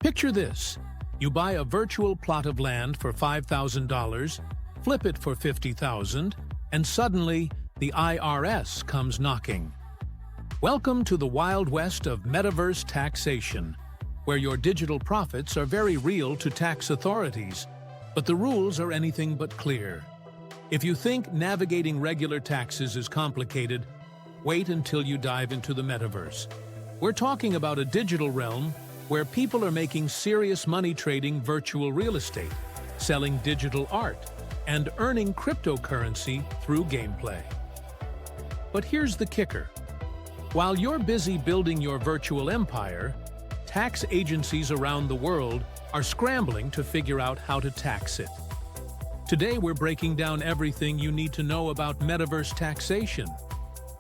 Picture this. You buy a virtual plot of land for $5,000, flip it for $50,000, and suddenly the IRS comes knocking. Welcome to the Wild West of Metaverse taxation, where your digital profits are very real to tax authorities, but the rules are anything but clear. If you think navigating regular taxes is complicated, wait until you dive into the Metaverse. We're talking about a digital realm where people are making serious money trading virtual real estate, selling digital art, and earning cryptocurrency through gameplay. But here's the kicker. While you're busy building your virtual empire, tax agencies around the world are scrambling to figure out how to tax it. Today we're breaking down everything you need to know about Metaverse taxation.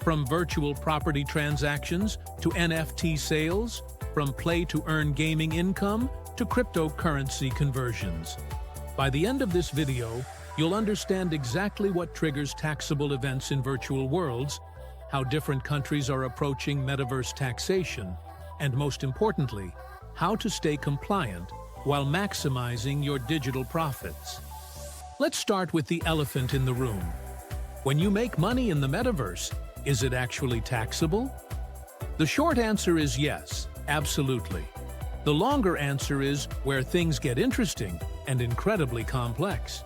From virtual property transactions to NFT sales, from play-to-earn gaming income to cryptocurrency conversions. By the end of this video, you'll understand exactly what triggers taxable events in virtual worlds, how different countries are approaching Metaverse taxation, and most importantly, how to stay compliant while maximizing your digital profits. Let's start with the elephant in the room. When you make money in the Metaverse, is it actually taxable? The short answer is yes, absolutely. The longer answer is where things get interesting and incredibly complex.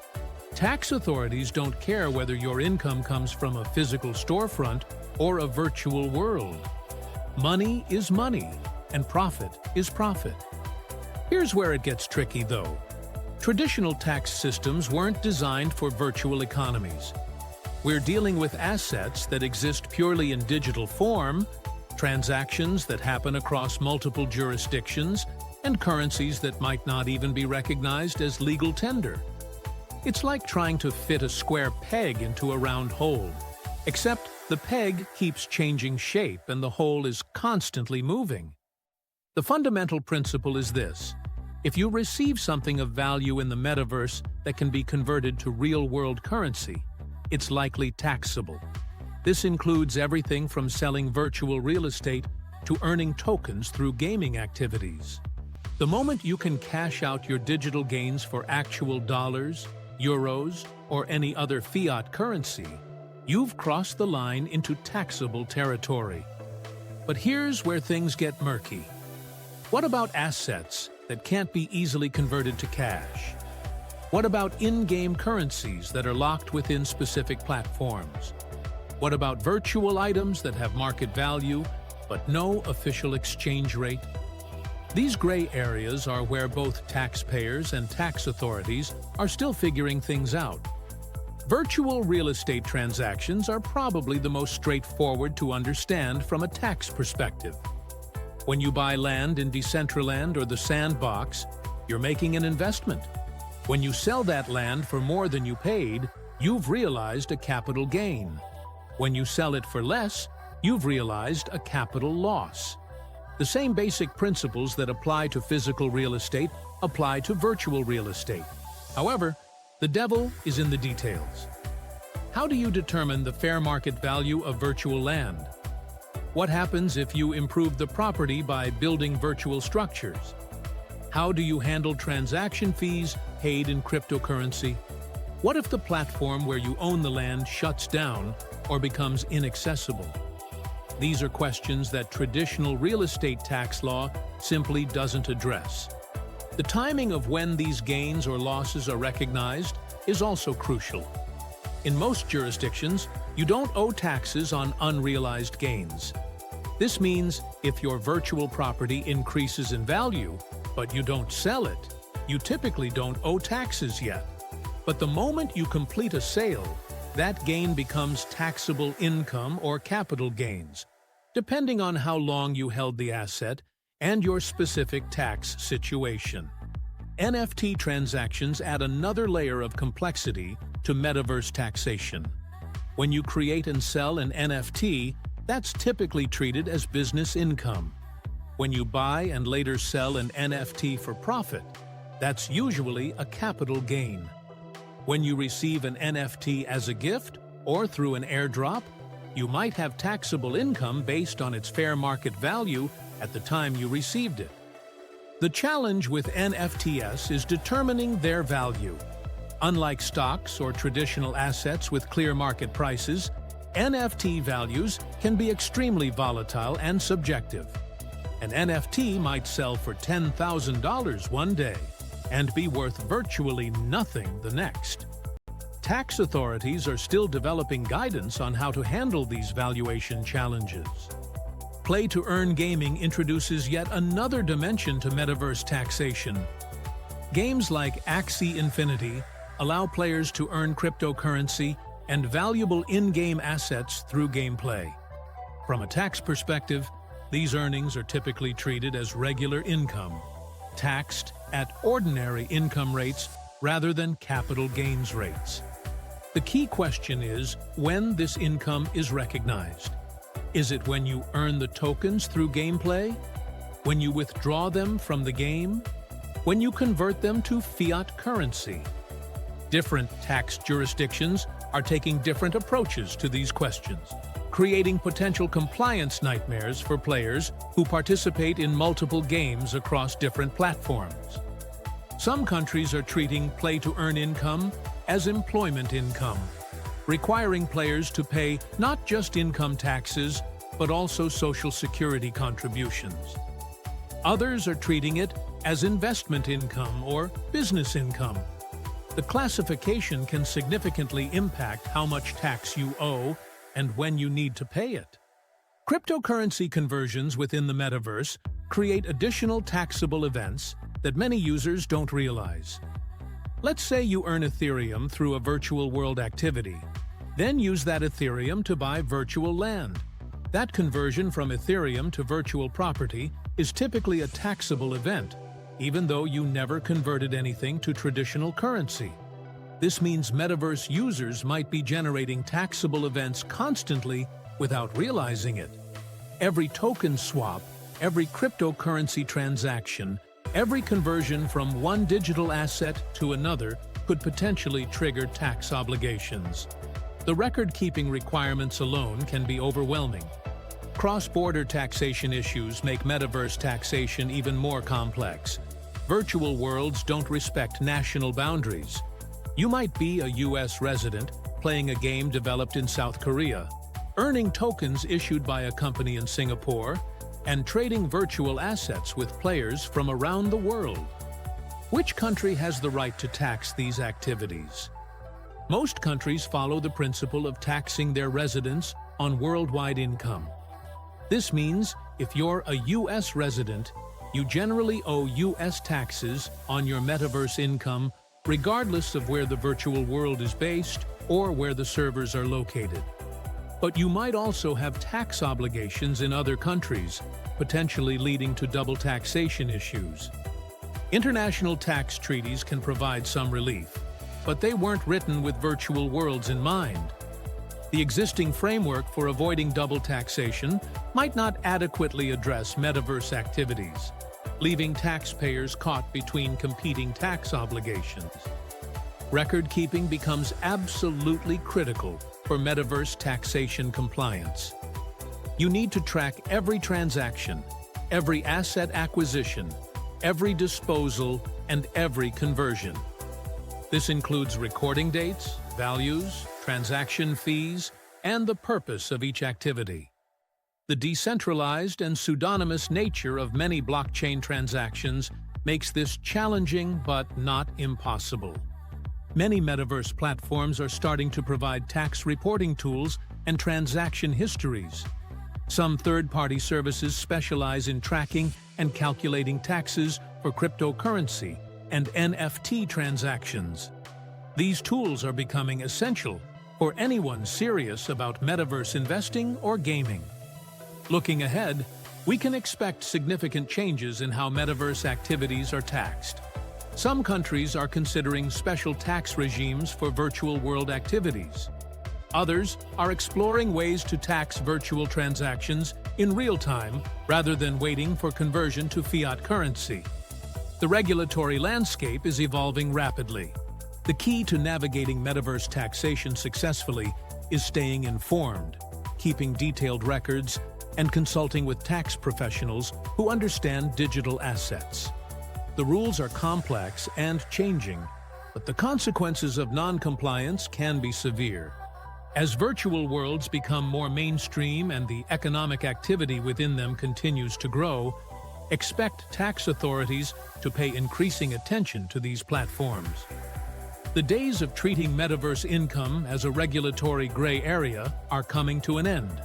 Tax authorities don't care whether your income comes from a physical storefront or a virtual world. Money is money, and profit is profit. Here's where it gets tricky, though. Traditional tax systems weren't designed for virtual economies. We're dealing with assets that exist purely in digital form, transactions that happen across multiple jurisdictions, and currencies that might not even be recognized as legal tender. It's like trying to fit a square peg into a round hole, except the peg keeps changing shape and the hole is constantly moving. The fundamental principle is this. If you receive something of value in the Metaverse that can be converted to real-world currency, it's likely taxable. This includes everything from selling virtual real estate to earning tokens through gaming activities. The moment you can cash out your digital gains for actual dollars, euros, or any other fiat currency, you've crossed the line into taxable territory. But here's where things get murky. What about assets that can't be easily converted to cash? What about in-game currencies that are locked within specific platforms? What about virtual items that have market value but no official exchange rate? These gray areas are where both taxpayers and tax authorities are still figuring things out. Virtual real estate transactions are probably the most straightforward to understand from a tax perspective. When you buy land in Decentraland or the Sandbox, you're making an investment. When you sell that land for more than you paid, you've realized a capital gain. When you sell it for less, you've realized a capital loss. The same basic principles that apply to physical real estate apply to virtual real estate. However, the devil is in the details. How do you determine the fair market value of virtual land? What happens if you improve the property by building virtual structures? How do you handle transaction fees paid in cryptocurrency? What if the platform where you own the land shuts down or becomes inaccessible? These are questions that traditional real estate tax law simply doesn't address. The timing of when these gains or losses are recognized is also crucial. In most jurisdictions, you don't owe taxes on unrealized gains. This means if your virtual property increases in value, but you don't sell it, you typically don't owe taxes yet. But the moment you complete a sale, that gain becomes taxable income or capital gains, depending on how long you held the asset and your specific tax situation. NFT transactions add another layer of complexity to Metaverse taxation. When you create and sell an NFT, that's typically treated as business income. When you buy and later sell an NFT for profit, that's usually a capital gain. When you receive an NFT as a gift or through an airdrop, you might have taxable income based on its fair market value at the time you received it. The challenge with NFTs is determining their value. Unlike stocks or traditional assets with clear market prices, NFT values can be extremely volatile and subjective. An NFT might sell for $10,000 one day and be worth virtually nothing the next. Tax authorities are still developing guidance on how to handle these valuation challenges. Play-to-earn gaming introduces yet another dimension to metaverse taxation. Games like Axie Infinity allow players to earn cryptocurrency and valuable in-game assets through gameplay. From a tax perspective, these earnings are typically treated as regular income, taxed at ordinary income rates rather than capital gains rates. The key question is when this income is recognized. Is it when you earn the tokens through gameplay? When you withdraw them from the game? When you convert them to fiat currency? Different tax jurisdictions are taking different approaches to these questions, creating potential compliance nightmares for players who participate in multiple games across different platforms. Some countries are treating play-to-earn income as employment income, requiring players to pay not just income taxes, but also Social Security contributions. Others are treating it as investment income or business income. The classification can significantly impact how much tax you owe and when you need to pay it. Cryptocurrency conversions within the metaverse create additional taxable events that many users don't realize. Let's say you earn Ethereum through a virtual world activity, then use that Ethereum to buy virtual land. That conversion from Ethereum to virtual property is typically a taxable event, even though you never converted anything to traditional currency. This means metaverse users might be generating taxable events constantly without realizing it. Every token swap, every cryptocurrency transaction, every conversion from one digital asset to another could potentially trigger tax obligations. The record-keeping requirements alone can be overwhelming. Cross-border taxation issues make metaverse taxation even more complex. Virtual worlds don't respect national boundaries. You might be a U.S. resident playing a game developed in South Korea, earning tokens issued by a company in Singapore, and trading virtual assets with players from around the world. Which country has the right to tax these activities? Most countries follow the principle of taxing their residents on worldwide income. This means if you're a U.S. resident, you generally owe U.S. taxes on your metaverse income regardless of where the virtual world is based or where the servers are located. But you might also have tax obligations in other countries, potentially leading to double taxation issues. International tax treaties can provide some relief, but they weren't written with virtual worlds in mind. The existing framework for avoiding double taxation might not adequately address metaverse activities, leaving taxpayers caught between competing tax obligations. Record-keeping becomes absolutely critical for metaverse taxation compliance. You need to track every transaction, every asset acquisition, every disposal, and every conversion. This includes recording dates, values, transaction fees, and the purpose of each activity. The decentralized and pseudonymous nature of many blockchain transactions makes this challenging but not impossible. Many metaverse platforms are starting to provide tax reporting tools and transaction histories. Some third-party services specialize in tracking and calculating taxes for cryptocurrency and NFT transactions. These tools are becoming essential for anyone serious about metaverse investing or gaming. Looking ahead, we can expect significant changes in how metaverse activities are taxed. Some countries are considering special tax regimes for virtual world activities. Others are exploring ways to tax virtual transactions in real time rather than waiting for conversion to fiat currency. The regulatory landscape is evolving rapidly. The key to navigating metaverse taxation successfully is staying informed, keeping detailed records, and consulting with tax professionals who understand digital assets. The rules are complex and changing, but the consequences of non-compliance can be severe. As virtual worlds become more mainstream and the economic activity within them continues to grow, expect tax authorities to pay increasing attention to these platforms. The days of treating metaverse income as a regulatory gray area are coming to an end.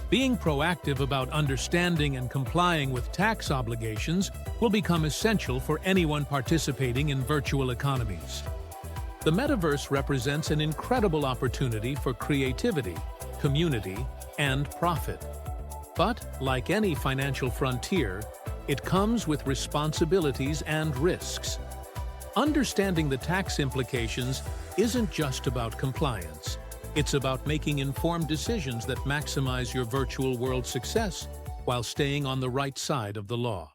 Being proactive about understanding and complying with tax obligations will become essential for anyone participating in virtual economies. The metaverse represents an incredible opportunity for creativity, community, and profit. But, like any financial frontier, it comes with responsibilities and risks. Understanding the tax implications isn't just about compliance. It's about making informed decisions that maximize your virtual world success while staying on the right side of the law.